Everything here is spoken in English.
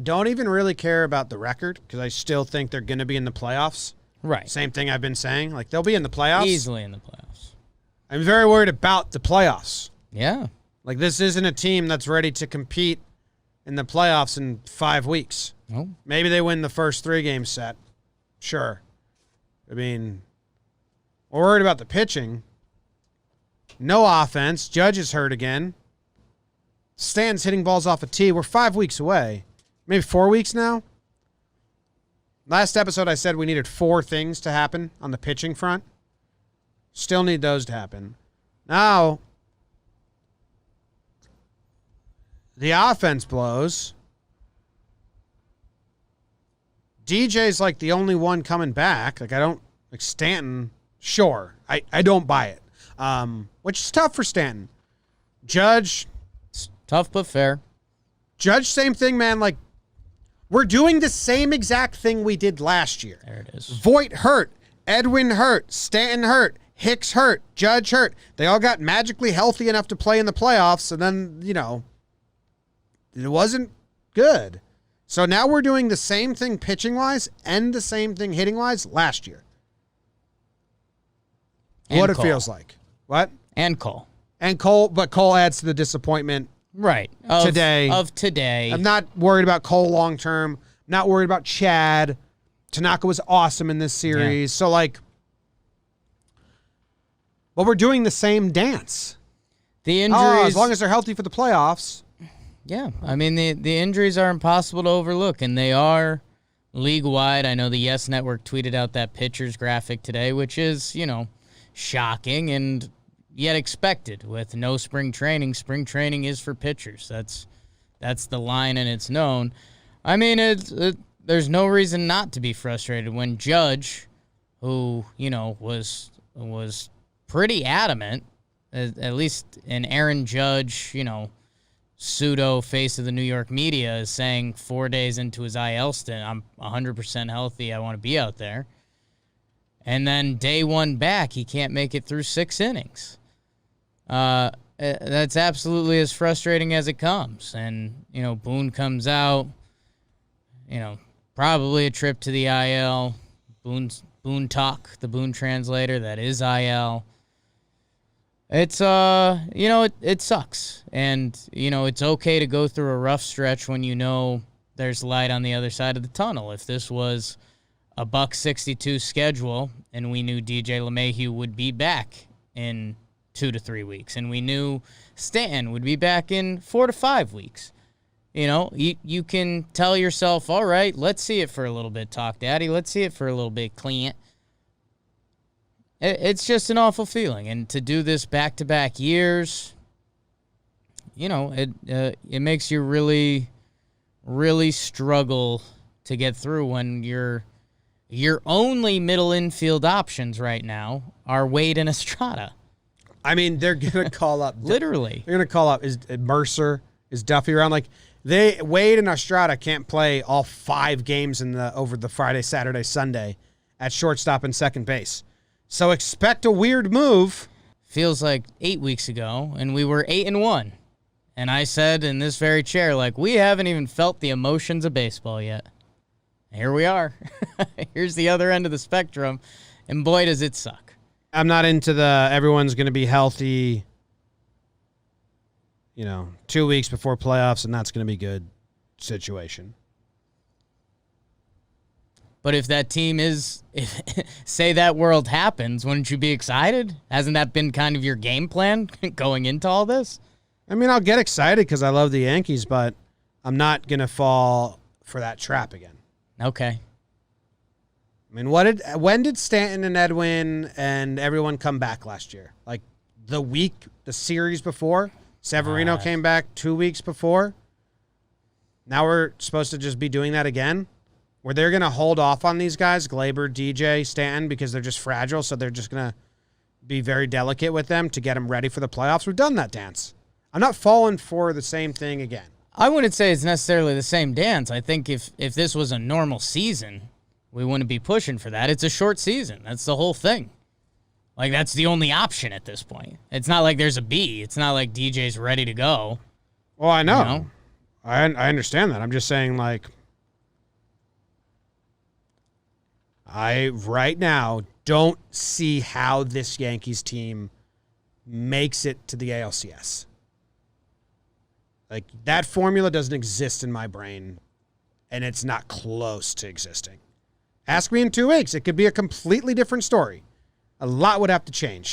Don't even really care about the record because I still think they're going to be in the playoffs. Right. Same thing I've been saying. Like, they'll be in the playoffs. Easily in the playoffs. I'm very worried about the playoffs. Yeah. Like, this isn't a team that's ready to compete in the playoffs in 5 weeks. Oh. Maybe they win the first 3-game set. Sure. I mean, we're worried about the pitching. No offense. Judge is hurt again. Stan's hitting balls off a tee. We're 5 weeks away. Maybe 4 weeks now? Last episode I said we needed 4 things to happen on the pitching front. Still need those to happen. Now, the offense blows. DJ's like the only one coming back. Like, Stanton, sure. I don't buy it. Which is tough for Stanton. Judge. It's tough but fair. Judge, same thing, man. Like, we're doing the same exact thing we did last year. There it is. Voit hurt. Edwin hurt. Stanton hurt. Hicks hurt. Judge hurt. They all got magically healthy enough to play in the playoffs, and then, it wasn't good. So now we're doing the same thing pitching-wise and the same thing hitting-wise last year. And what Cole. it feels like. What? And Cole. And Cole, but Cole adds to the disappointment. Right. Today. Of today. I'm not worried about Cole long-term. Not worried about Chad. Tanaka was awesome in this series. Yeah. So, but we're doing the same dance. The injuries. As long as they're healthy for the playoffs. Yeah. I mean, the injuries are impossible to overlook, and they are league-wide. I know the Yes Network tweeted out that pitchers graphic today, which is, shocking and yet expected with no spring training. Spring training is for pitchers. That's the line, and it's known. I mean, there's no reason not to be frustrated when Judge, who, was pretty adamant, at least an Aaron Judge, pseudo face of the New York media, is saying 4 days into his IL stint, I'm 100% healthy, I want to be out there. And then day one back, he can't make it through 6 innings. That's absolutely as frustrating as it comes. And, Boone comes out, probably a trip to the IL. Boone talk, the Boone translator, that is IL. It's, it sucks. And, it's okay to go through a rough stretch when there's light on the other side of the tunnel. If this was a $162 schedule and we knew DJ LeMahieu would be back in 2 to 3 weeks, and we knew Stanton would be back in 4 to 5 weeks, you can tell yourself, all right, let's see it for a little bit, Talk Daddy. Let's see it for a little bit, Clint. It's just an awful feeling. And to do this back-to-back years, it makes you really, really struggle to get through when your only middle infield options right now are Wade and Estrada. I mean, they're going to call up. Literally. They're going to call up, is Mercer, is Duffy around? Like, Wade and Estrada can't play all 5 games over the Friday, Saturday, Sunday at shortstop and second base. So expect a weird move. Feels like 8 weeks ago, and we were 8-1. And I said in this very chair, we haven't even felt the emotions of baseball yet. Here we are. Here's the other end of the spectrum, and boy, does it suck. I'm not into everyone's going to be healthy, 2 weeks before playoffs, and that's going to be good situation. But if that team say that world happens, wouldn't you be excited? Hasn't that been kind of your game plan going into all this? I mean, I'll get excited because I love the Yankees, but I'm not going to fall for that trap again. Okay. I mean, when did Stanton and Edwin and everyone come back last year? Like the series before? Severino came back 2 weeks before. Now we're supposed to just be doing that again? Where they're going to hold off on these guys, Glaber, DJ, Stanton, because they're just fragile, so they're just going to be very delicate with them to get them ready for the playoffs. We've done that dance. I'm not falling for the same thing again. I wouldn't say it's necessarily the same dance. I think if this was a normal season, we wouldn't be pushing for that. It's a short season. That's the whole thing. That's the only option at this point. It's not like there's a B. It's not like DJ's ready to go. Well, I know. I understand that. I'm just saying, like, I right now don't see how this Yankees team makes it to the ALCS. Like, that formula doesn't exist in my brain, and it's not close to existing. Ask me in 2 weeks. It could be a completely different story. A lot would have to change.